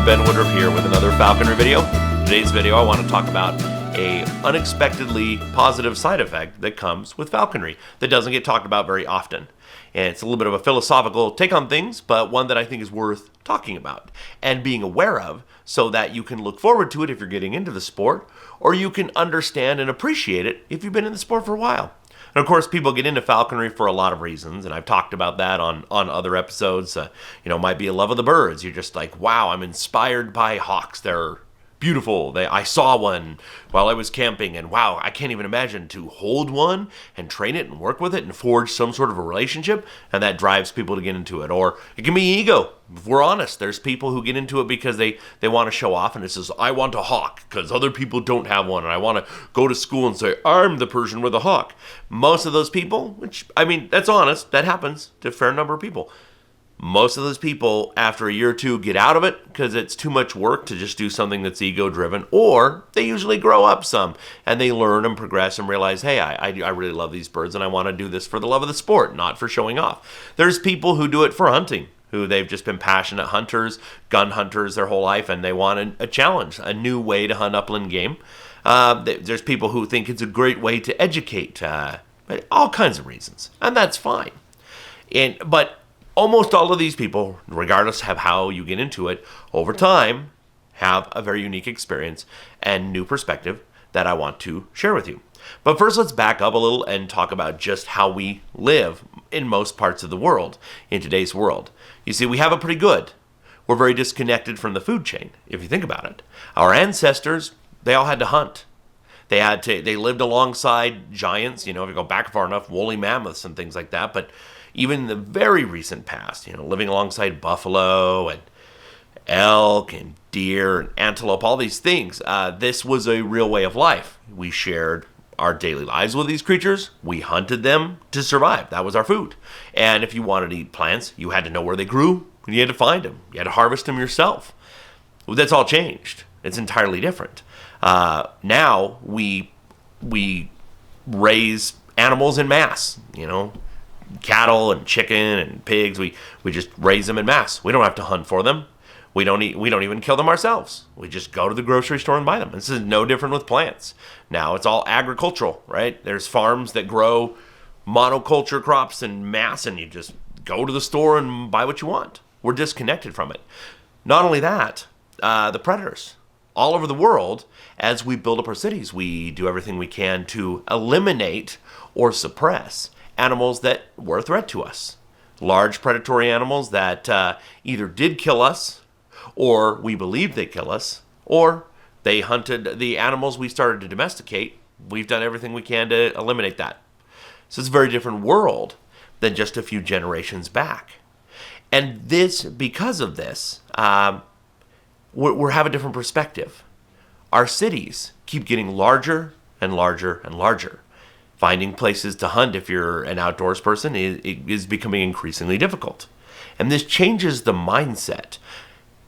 Woodruff here with another Falconry video. In today's video, I want to talk about a unexpectedly positive side effect that comes with falconry that doesn't get talked about very often. And it's a little bit of a philosophical take on things, but one that I think is worth talking about and being aware of so that you can look forward to it if you're getting into the sport, or you can understand and appreciate it if you've been in the sport for a while. And of course, people get into falconry for a lot of reasons, and I've talked about that on other episodes. Might be a love of the birds. You're just like, wow, I'm inspired by hawks. They're beautiful. I saw one while I was camping, and wow, I can't even imagine to hold one and train it and work with it and forge some sort of a relationship, and that drives people to get into it. Or it can be ego. If we're honest, there's people who get into it because they want to show off, and it says, I want a hawk because other people don't have one, and I want to go to school and say, I'm the Persian with a hawk. Most of those people, that's honest, that happens to a fair number of people. Most of those people, after a year or two, get out of it because it's too much work to just do something that's ego-driven, or they usually grow up some and they learn and progress and realize, hey, I really love these birds and I want to do this for the love of the sport, not for showing off. There's people who do it for hunting, who they've just been passionate hunters, gun hunters their whole life, and they want a challenge, a new way to hunt upland game. There's people who think it's a great way to educate, all kinds of reasons, and that's fine. But almost all of these people, regardless of how you get into it, over time have a very unique experience and new perspective that I want to share with you. But first, let's back up a little and talk about just how we live in most parts of the world, in today's world. You see, we have it pretty good. We're very disconnected from the food chain, if you think about it. Our ancestors, they all had to hunt. They lived alongside giants, if you go back far enough, woolly mammoths and things like that, but even in the very recent past, living alongside buffalo and elk and deer and antelope, all these things, this was a real way of life. We shared our daily lives with these creatures. We hunted them to survive. That was our food. And if you wanted to eat plants, you had to know where they grew, and you had to find them. You had to harvest them yourself. Well, that's all changed. It's entirely different. Now we raise animals in mass, cattle and chicken and pigs. We just raise them in mass. We don't have to hunt for them. We don't even kill them ourselves. We just go to the grocery store and buy them. This is no different with plants. Now it's all agricultural, right? There's farms that grow monoculture crops in mass, and you just go to the store and buy what you want. We're disconnected from it. Not only that, the predators all over the world, as we build up our cities, we do everything we can to eliminate or suppress animals that were a threat to us. Large predatory animals that either did kill us, or we believed they kill us, or they hunted the animals we started to domesticate. We've done everything we can to eliminate that. So it's a very different world than just a few generations back. And because of this, we have a different perspective. Our cities keep getting larger and larger and larger. Finding places to hunt if you're an outdoors person is becoming increasingly difficult. And this changes the mindset.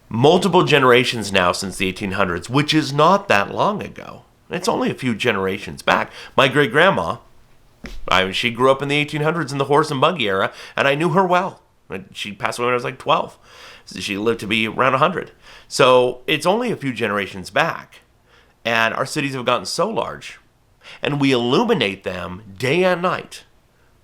Multiple generations now since the 1800s, which is not that long ago. It's only a few generations back. My great-grandma, she grew up in the 1800s in the horse and buggy era, and I knew her well. She passed away when I was like 12. She lived to be around 100. So it's only a few generations back, and our cities have gotten so large, and we illuminate them day and night.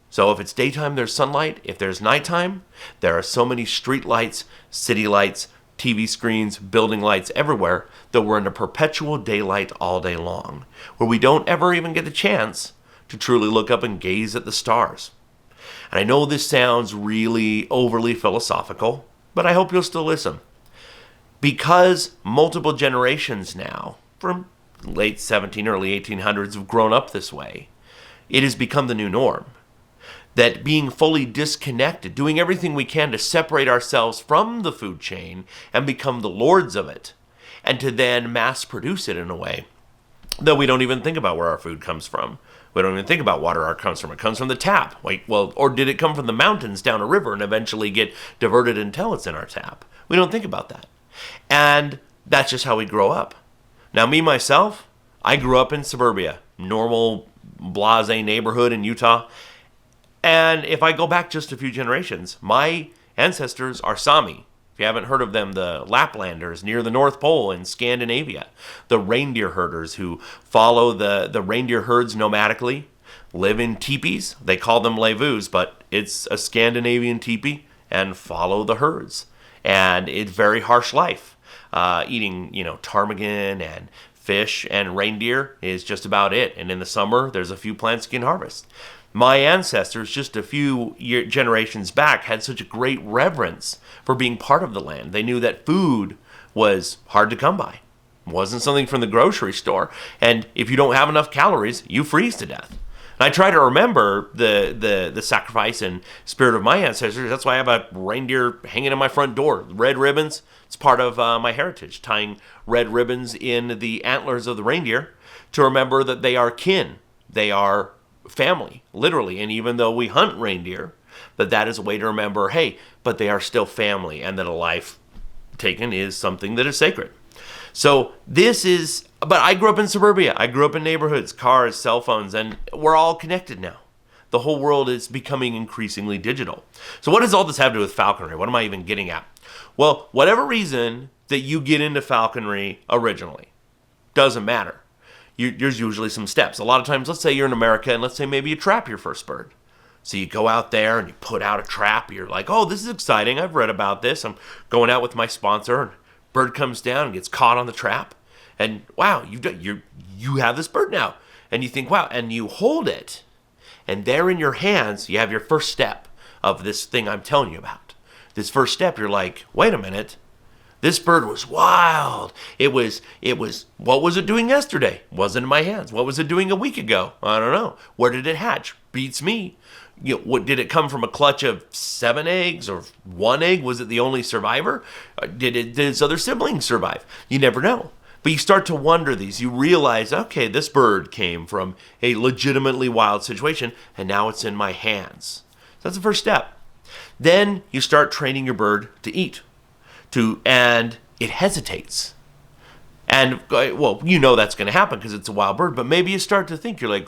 So if it's daytime, there's sunlight. If there's nighttime, there are so many street lights, city lights, TV screens, building lights everywhere that we're in a perpetual daylight all day long, where we don't ever even get the chance to truly look up and gaze at the stars. And I know this sounds really overly philosophical, but I hope you'll still listen. Because multiple generations now, from late 1700s, early 1800s, have grown up this way, it has become the new norm. That being fully disconnected, doing everything we can to separate ourselves from the food chain and become the lords of it, and to then mass produce it in a way that we don't even think about where our food comes from. We don't even think about water comes from. It comes from the tap. Or did it come from the mountains down a river and eventually get diverted until it's in our tap? We don't think about that. And that's just how we grow up. Now, me, myself, I grew up in suburbia, normal, blasé neighborhood in Utah. And if I go back just a few generations, my ancestors are Sami. If you haven't heard of them, the Laplanders near the North Pole in Scandinavia, the reindeer herders who follow the reindeer herds nomadically, live in teepees. They call them levus, but it's a Scandinavian teepee, and follow the herds. And it's very harsh life. Eating, ptarmigan and fish and reindeer is just about it. And in the summer, there's a few plants you can harvest. My ancestors, just a few generations back, had such a great reverence for being part of the land. They knew that food was hard to come by. It wasn't something from the grocery store. And if you don't have enough calories, you freeze to death. And I try to remember the sacrifice and spirit of my ancestors. That's why I have a reindeer hanging in my front door. Red ribbons. It's part of my heritage, tying red ribbons in the antlers of the reindeer to remember that they are kin. They are family, literally. And even though we hunt reindeer, that is a way to remember, hey, but they are still family, and that a life taken is something that is sacred. So but I grew up in suburbia. I grew up in neighborhoods, cars, cell phones, and we're all connected now. The whole world is becoming increasingly digital. So what does all this have to do with falconry? What am I even getting at? Well, whatever reason that you get into falconry originally, doesn't matter. There's usually some steps. A lot of times, let's say you're in America, and let's say maybe you trap your first bird. So you go out there and you put out a trap. You're like, oh, this is exciting. I've read about this. I'm going out with my sponsor, and bird comes down and gets caught on the trap. And wow, you have this bird now. And you think, wow, and you hold it. And there in your hands, you have your first step of this thing I'm telling you about. This first step, you're like, wait a minute. This bird was wild. It was, what was it doing yesterday? Wasn't in my hands. What was it doing a week ago? I don't know. Where did it hatch? Beats me. Did it come from a clutch of 7 eggs or 1 egg? Was it the only survivor? Did its other siblings survive? You never know. But you start to wonder these. You realize, okay, this bird came from a legitimately wild situation, and now it's in my hands. So that's the first step. Then you start training your bird to eat. And it hesitates. And, well, that's going to happen because it's a wild bird. But maybe you start to think, you're like,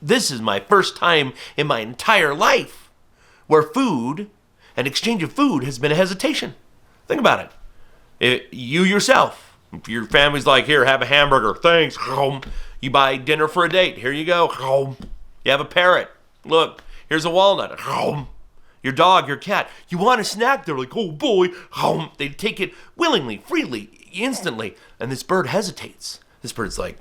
this is my first time in my entire life where food and exchange of food has been a hesitation. Think about it. You yourself, if your family's like, here, have a hamburger. Thanks. You buy dinner for a date. Here you go. You have a parrot. Look, here's a walnut. Your dog, your cat, you want a snack? They're like, oh boy. They take it willingly, freely, instantly. And this bird hesitates. This bird's like,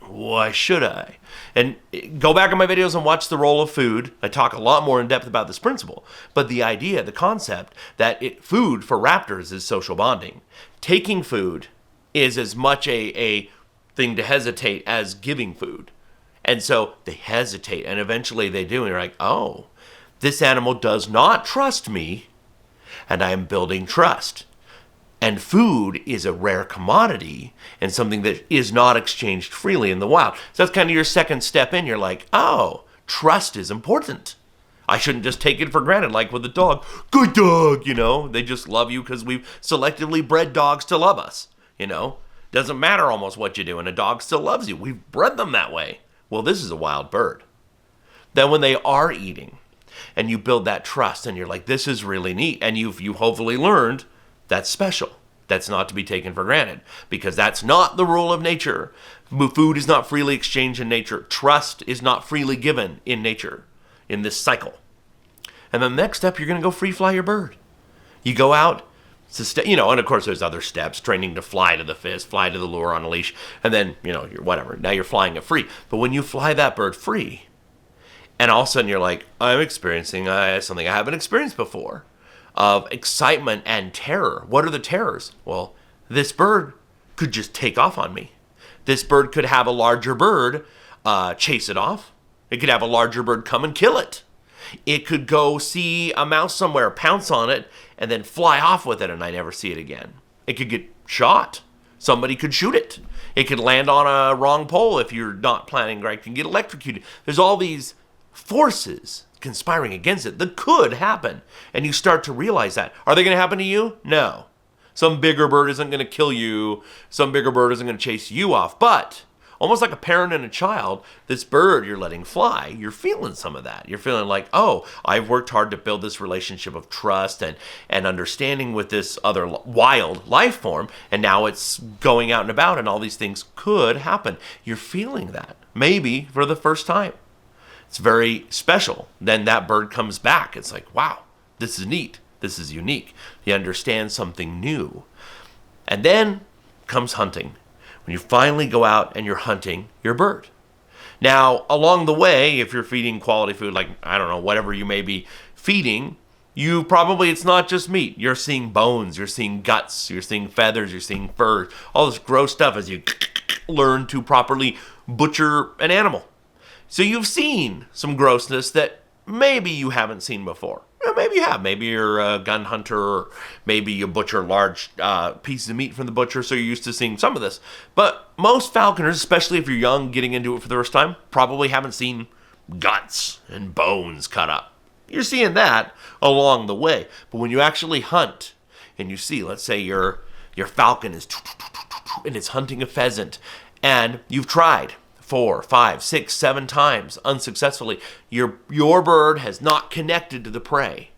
why should I? And go back in my videos and watch the role of food. I talk a lot more in depth about this principle. But the idea, the concept that food for raptors is social bonding. Taking food is as much a thing to hesitate as giving food. And so they hesitate, and eventually they do. And you're like, oh, this animal does not trust me, and I am building trust. And food is a rare commodity and something that is not exchanged freely in the wild. So that's kind of your second step in. You're like, oh, trust is important. I shouldn't just take it for granted like with a dog. Good dog, They just love you because we've selectively bred dogs to love us, Doesn't matter almost what you do, and a dog still loves you. We've bred them that way. Well, this is a wild bird. Then when they are eating, and you build that trust, and you're like, this is really neat. And you've hopefully learned that's special. That's not to be taken for granted, because that's not the rule of nature. Food is not freely exchanged in nature. Trust is not freely given in nature, in this cycle. And then the next step, you're going to go free fly your bird. You go out, and of course there's other steps, training to fly to the fist, fly to the lure on a leash, and then, you're whatever. Now you're flying it free. But when you fly that bird free, and all of a sudden you're like, I'm experiencing something I haven't experienced before, of excitement and terror. What are the terrors? Well, this bird could just take off on me. This bird could have a larger bird chase it off. It could have a larger bird come and kill it. It could go see a mouse somewhere, pounce on it, and then fly off with it, and I never see it again. It could get shot. Somebody could shoot it. It could land on a wrong pole if you're not planning right. It can get electrocuted. There's all these forces conspiring against it that could happen. And you start to realize that. Are they going to happen to you? No. Some bigger bird isn't going to kill you. Some bigger bird isn't going to chase you off. But Almost like a parent and a child, this bird you're letting fly, you're feeling some of that. You're feeling like, oh, I've worked hard to build this relationship of trust and understanding with this other wild life form, and now it's going out and about, and all these things could happen. You're feeling that, maybe for the first time. It's very special. Then that bird comes back. It's like, wow, this is neat. This is unique. You understand something new. And then comes hunting. When you finally go out and you're hunting your bird. Now, along the way, if you're feeding quality food, like, I don't know, whatever you may be feeding, it's not just meat. You're seeing bones, you're seeing guts, you're seeing feathers, you're seeing fur, all this gross stuff as you learn to properly butcher an animal. So you've seen some grossness that maybe you haven't seen before. Maybe you have. Maybe you're a gun hunter, or maybe you butcher large pieces of meat from the butcher, so you're used to seeing some of this. But most falconers, especially if you're young, getting into it for the first time, probably haven't seen guts and bones cut up. You're seeing that along the way. But when you actually hunt and you see, let's say your falcon is and it's hunting a pheasant, and you've tried 4, 5, 6, 7 times unsuccessfully. Your bird has not connected to the prey.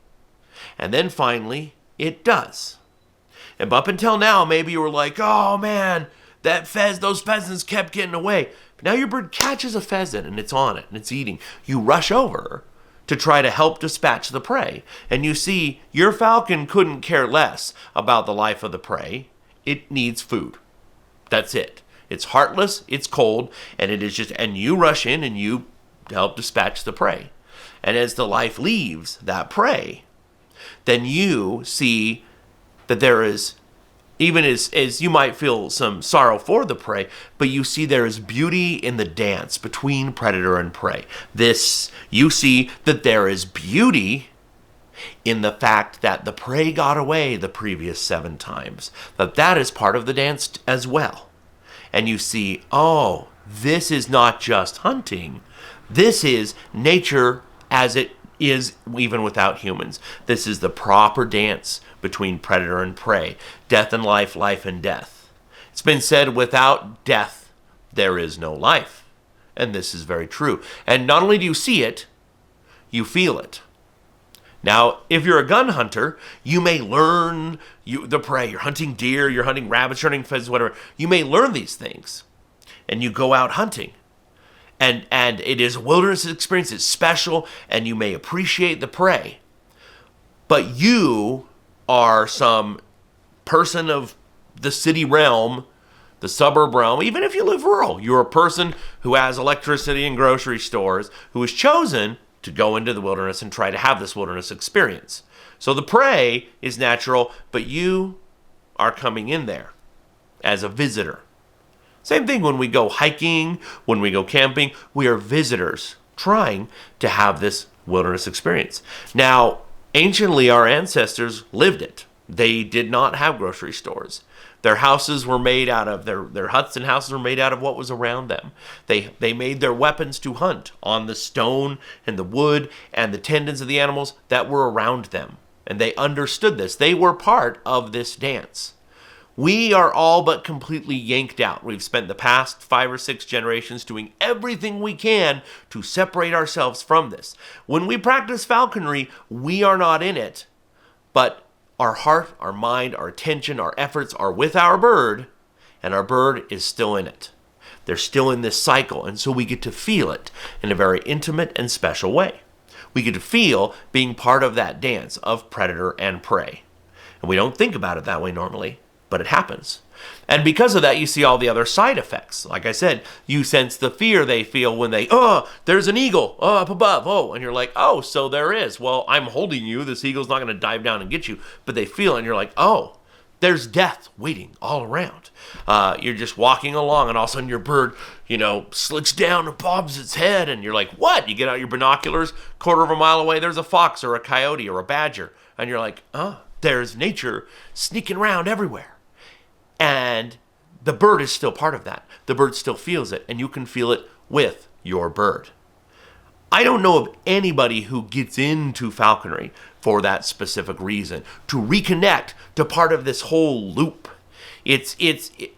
And then finally, it does. And up until now, maybe you were like, oh man, those pheasants kept getting away. But now your bird catches a pheasant and it's on it and it's eating. You rush over to try to help dispatch the prey. And you see, your falcon couldn't care less about the life of the prey. It needs food. That's it. It's heartless, it's cold, and and you rush in and you help dispatch the prey. And as the life leaves that prey, then you see that there is, even as you might feel some sorrow for the prey, but you see there is beauty in the dance between predator and prey. You see that there is beauty in the fact that the prey got away the previous 7 times. That is part of the dance as well. And you see, oh, this is not just hunting. This is nature as it is even without humans. This is the proper dance between predator and prey. Death and life, life and death. It's been said, without death, there is no life. And this is very true. And not only do you see it, you feel it. Now, if you're a gun hunter, you may learn the prey. You're hunting deer, you're hunting rabbits, you're hunting pheasants, whatever. You may learn these things, and you go out hunting. And it is a wilderness experience. It's special, and you may appreciate the prey. But you are some person of the city realm, the suburb realm, even if you live rural. You're a person who has electricity and grocery stores, who has chosen to go into the wilderness and try to have this wilderness experience. So the prey is natural, but you are coming in there as a visitor. Same thing when we go hiking, when we go camping, we are visitors trying to have this wilderness experience. Now, anciently, our ancestors lived it. They did not have grocery stores. Their houses were made out of, their huts and houses were made out of what was around them. They made their weapons to hunt on the stone and the wood and the tendons of the animals that were around them. And they understood this. They were part of this dance. We are all but completely yanked out. We've spent the past 5 or 6 generations doing everything we can to separate ourselves from this. When we practice falconry, we are not in it, but our heart, our mind, our attention, our efforts are with our bird, and our bird is still in it. They're still in this cycle, and so we get to feel it in a very intimate and special way. We get to feel being part of that dance of predator and prey. And we don't think about it that way normally, but it happens. And because of that, you see all the other side effects. Like I said, you sense the fear they feel when there's an eagle up above. And you're like, oh, so there is. Well, I'm holding you. This eagle's not going to dive down and get you. But they feel it, and you're like, oh, there's death waiting all around. You're just walking along, and all of a sudden your bird, slicks down and bobs its head, and you're like, what? You get out your binoculars, 1/4 mile away, there's a fox or a coyote or a badger. And you're like, there's nature sneaking around everywhere. And the bird is still part of that. The bird still feels it, and you can feel it with your bird. I don't know of anybody who gets into falconry for that specific reason, to reconnect to part of this whole loop.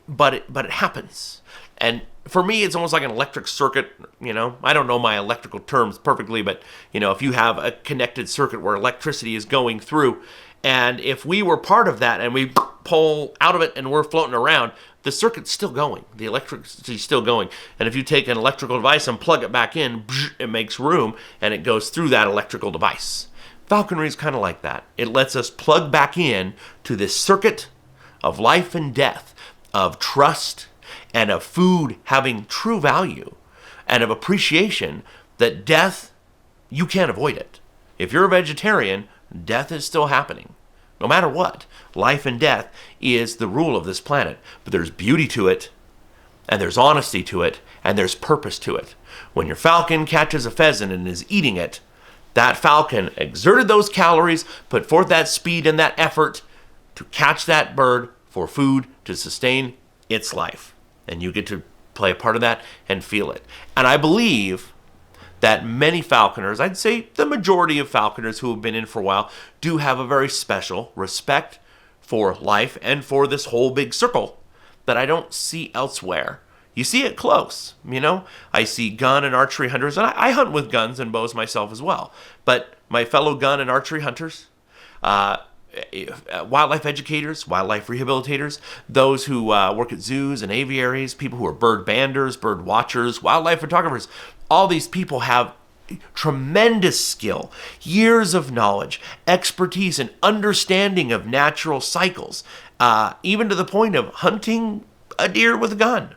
But it happens. And for me, it's almost like an electric circuit. I don't know my electrical terms perfectly, but if you have a connected circuit where electricity is going through, and if we were part of that and we pull out of it and we're floating around, the circuit's still going. The electricity's still going. And if you take an electrical device and plug it back in, it makes room and it goes through that electrical device. Falconry is kind of like that. It lets us plug back in to this circuit of life and death, of trust, and of food having true value, and of appreciation that death, you can't avoid it. If you're a vegetarian, death is still happening. No matter what, life and death is the rule of this planet. But there's beauty to it, and there's honesty to it, and there's purpose to it. When your falcon catches a pheasant and is eating it, that falcon exerted those calories, put forth that speed and that effort to catch that bird for food to sustain its life. And you get to play a part of that and feel it. And I believe that many falconers, I'd say the majority of falconers who have been in for a while, do have a very special respect for life and for this whole big circle that I don't see elsewhere. You see it close, I see gun and archery hunters, and I hunt with guns and bows myself as well. But my fellow gun and archery hunters, wildlife educators, wildlife rehabilitators, those who work at zoos and aviaries, people who are bird banders, bird watchers, wildlife photographers, all these people have tremendous skill, years of knowledge, expertise, and understanding of natural cycles, even to the point of hunting a deer with a gun.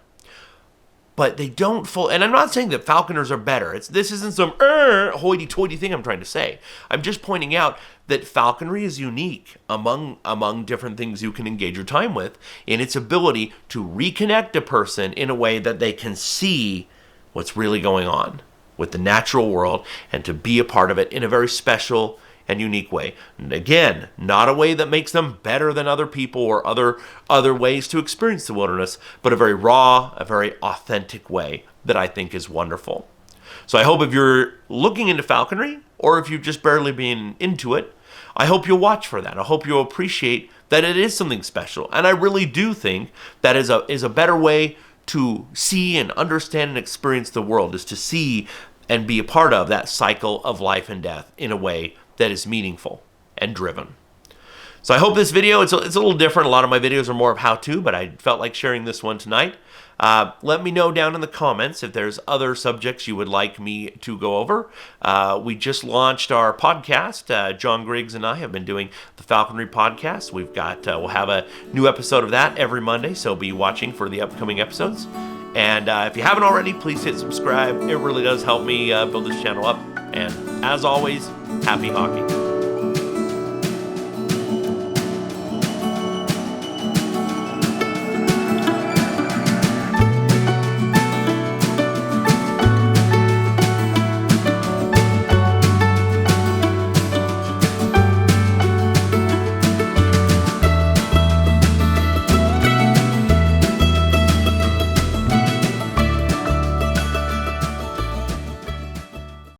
But they don't and I'm not saying that falconers are better. This isn't some hoity-toity thing I'm trying to say. I'm just pointing out that falconry is unique among different things you can engage your time with in its ability to reconnect a person in a way that they can see what's really going on with the natural world and to be a part of it in a very special and unique way. And again, not a way that makes them better than other people or other ways to experience the wilderness, but a very raw, a very authentic way that I think is wonderful. So I hope if you're looking into falconry, or if you've just barely been into it, I hope you'll watch for that. I hope you'll appreciate that it is something special. And I really do think that is a better way to see and understand and experience the world, is to see and be a part of that cycle of life and death in a way that is meaningful and driven. So I hope this video, it's a little different. A lot of my videos are more of how-to, but I felt like sharing this one tonight. Let me know down in the comments if there's other subjects you would like me to go over. We just launched our podcast. John Griggs and I have been doing the Falconry podcast. We'll have a new episode of that every Monday, so be watching for the upcoming episodes. And if you haven't already, please hit subscribe. It really does help me build this channel up. And as always, happy hawking.